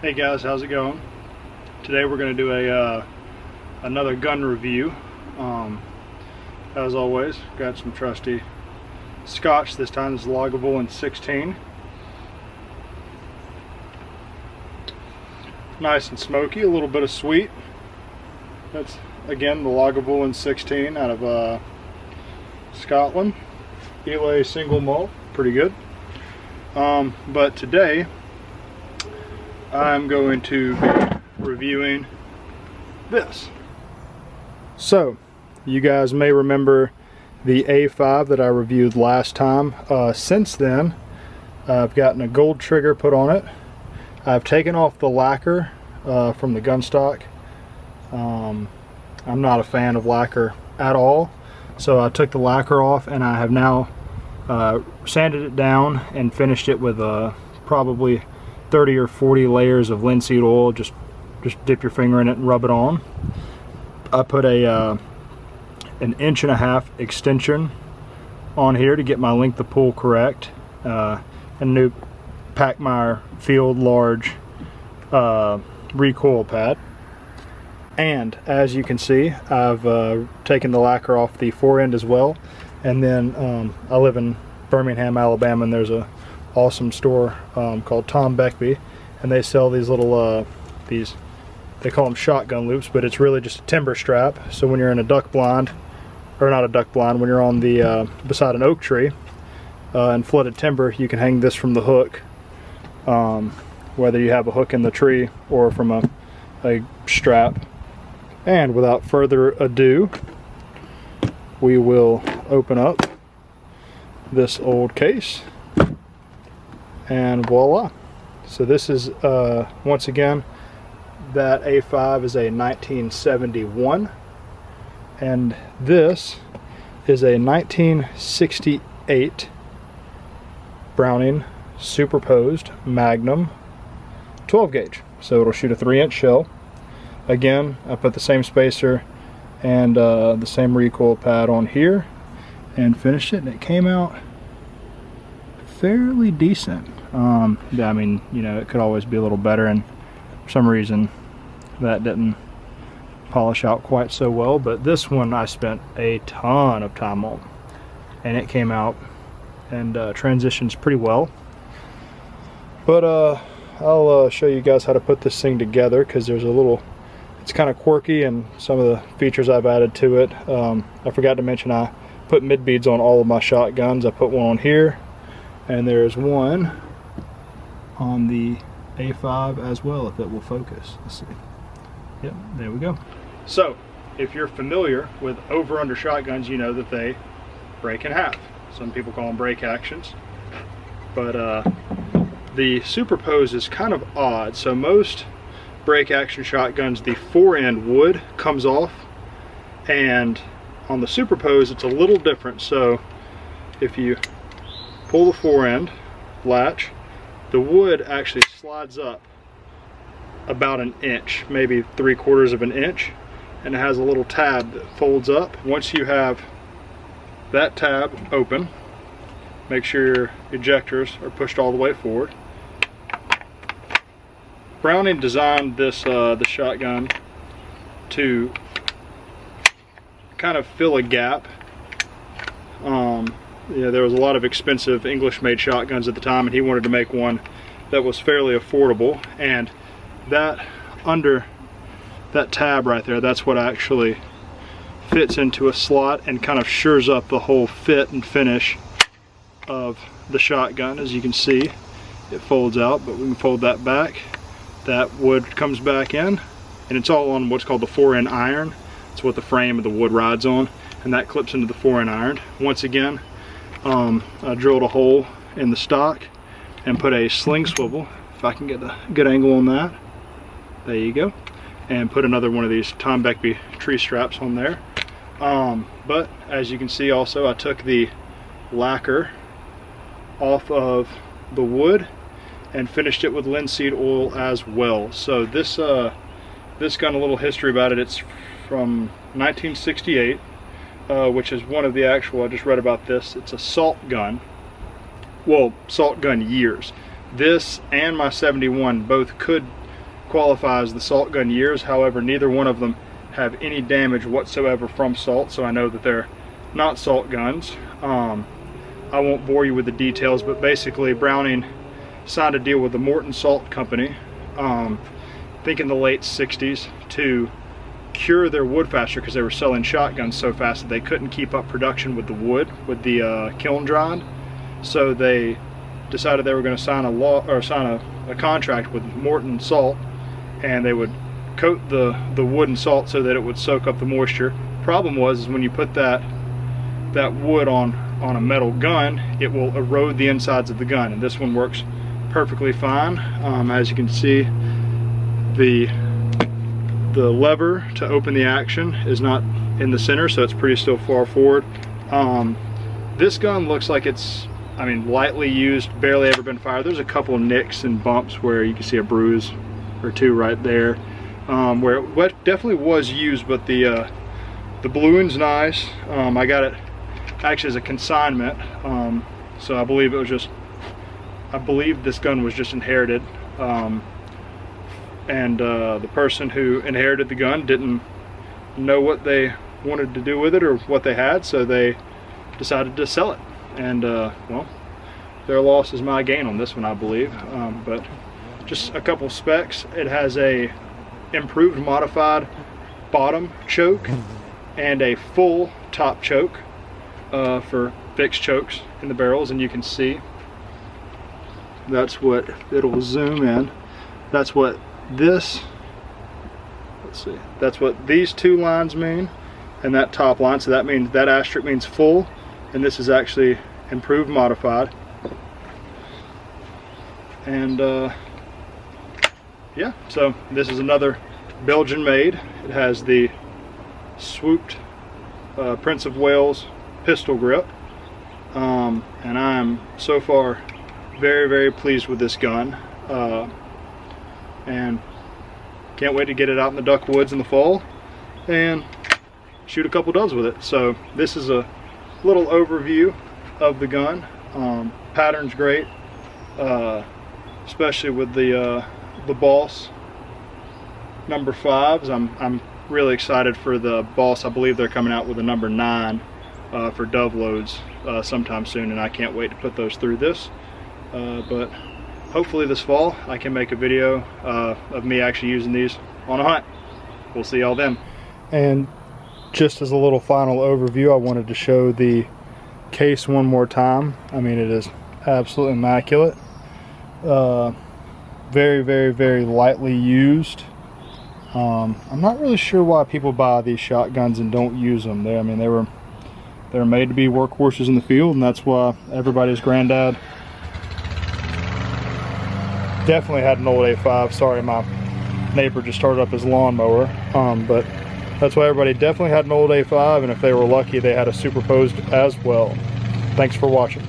Hey guys, how's it going? Today we're going to do another gun review. As always, got some trusty Scotch. This time is Lagavulin 16. Nice and smoky, a little bit of sweet. That's again the Lagavulin 16 out of Scotland. Elay single malt, pretty good. But today I'm going to be reviewing this. So, you guys may remember the A5 that I reviewed last time. Since then, I've gotten a gold trigger put on it. I've taken off the lacquer from the gun stock. I'm not a fan of lacquer at all, so I took the lacquer off and I have now sanded it down and finished it with probably 30 or 40 layers of linseed oil. Just dip your finger in it and rub it on. I put an 1.5 inch extension on here to get my length of pull correct. A new Pachmayr Field Large recoil pad. And as you can see, I've taken the lacquer off the fore end as well. And then I live in Birmingham, Alabama, and there's a awesome store called Tom Beckby, and they sell these little they call them shotgun loops, but it's really just a timber strap. So when you're in a duck blind, or not a duck blind, when you're on the beside an oak tree in flooded timber, you can hang this from the hook, whether you have a hook in the tree or from a strap. And without further ado, we will open up this old case. And voila. So this is, once again, that A5 is a 1971. And this is a 1968 Browning Superposed Magnum 12 gauge. So it'll shoot a 3-inch shell. Again, I put the same spacer and the same recoil pad on here and finished it, and it came out fairly decent. Yeah, I mean, you know, it could always be a little better, and for some reason that didn't polish out quite so well, but this one I spent a ton of time on, and it came out and transitions pretty well. But I'll show you guys how to put this thing together, because there's a little, it's kind of quirky, and some of the features I've added to it. I forgot to mention I put mid beads on all of my shotguns. I put one on here, and there's one on the A5 as well, if it will focus. Let's see. Yep, there we go. So, if you're familiar with over-under shotguns, you know that they break in half. Some people call them break actions. But the Superposed is kind of odd. So most break action shotguns, the fore end wood comes off, and on the Superposed it's a little different. So if you pull the fore end latch, the wood actually slides up about an inch, maybe 3/4 of an inch, and it has a little tab that folds up. Once you have that tab open, make sure your ejectors are pushed all the way forward. Browning designed this the shotgun to kind of fill a gap. Yeah, there was a lot of expensive English-made shotguns at the time, and he wanted to make one that was fairly affordable. And that under that tab right there, that's what actually fits into a slot and kind of shores up the whole fit and finish of the shotgun. As you can see, it folds out, but we can fold that back. That wood comes back in, and it's all on what's called the fore-end iron. It's what the frame of the wood rides on, and that clips into the fore-end iron. Once again, I drilled a hole in the stock and put a sling swivel, if I can get a good angle on that. There you go. And put another one of these Tom Beckby tree straps on there. But as you can see also, I took the lacquer off of the wood and finished it with linseed oil as well. So this gun, a little history about it, it's from 1968. Which is one of the actual, I just read about this, it's a salt gun. Well, salt gun years. This and my 71 both could qualify as the salt gun years. However, neither one of them have any damage whatsoever from salt, so I know that they're not salt guns. I won't bore you with the details, but basically Browning signed a deal with the Morton Salt Company, I think in the late 60s, to cure their wood faster because they were selling shotguns so fast that they couldn't keep up production with the wood, with the kiln dried. So they decided they were going to sign a contract with Morton Salt, and they would coat the wood in salt so that it would soak up the moisture. Problem was, is when you put that wood on a metal gun, it will erode the insides of the gun, and this one works perfectly fine. As you can see, the lever to open the action is not in the center, so it's pretty still far forward. This gun looks like it's, I mean, lightly used, barely ever been fired. There's a couple nicks and bumps where you can see a bruise or two right there, where it definitely was used, but the bluing's nice. I got it actually as a consignment, so I believe this gun was just inherited, and the person who inherited the gun didn't know what they wanted to do with it or what they had, so they decided to sell it, and well, their loss is my gain on this one, I believe. But just a couple specs: it has a improved modified bottom choke and a full top choke for fixed chokes in the barrels, and you can see that's what it'll zoom in. That's what this, let's see, that's what these two lines mean, and that top line. So that means that asterisk means full, and this is actually improved modified. And yeah, so this is another Belgian made. It has the swooped Prince of Wales pistol grip, and I'm so far very, very pleased with this gun, and can't wait to get it out in the duck woods in the fall and shoot a couple doves with it. So this is a little overview of the gun. Pattern's great, especially with the Boss number 5s. I'm really excited for the Boss. I believe they're coming out with a number 9 for dove loads sometime soon, and I can't wait to put those through this. But hopefully this fall I can make a video of me actually using these on a hunt. We'll see y'all then. And just as a little final overview, I wanted to show the case one more time. I mean, it is absolutely immaculate. Very, very, very lightly used. I'm not really sure why people buy these shotguns and don't use them. I mean, they're made to be workhorses in the field, and that's why everybody's granddad definitely had an old A5. Sorry, my neighbor just started up his lawnmower. But that's why everybody definitely had an old A5, and if they were lucky, they had a Superposed as well. Thanks for watching.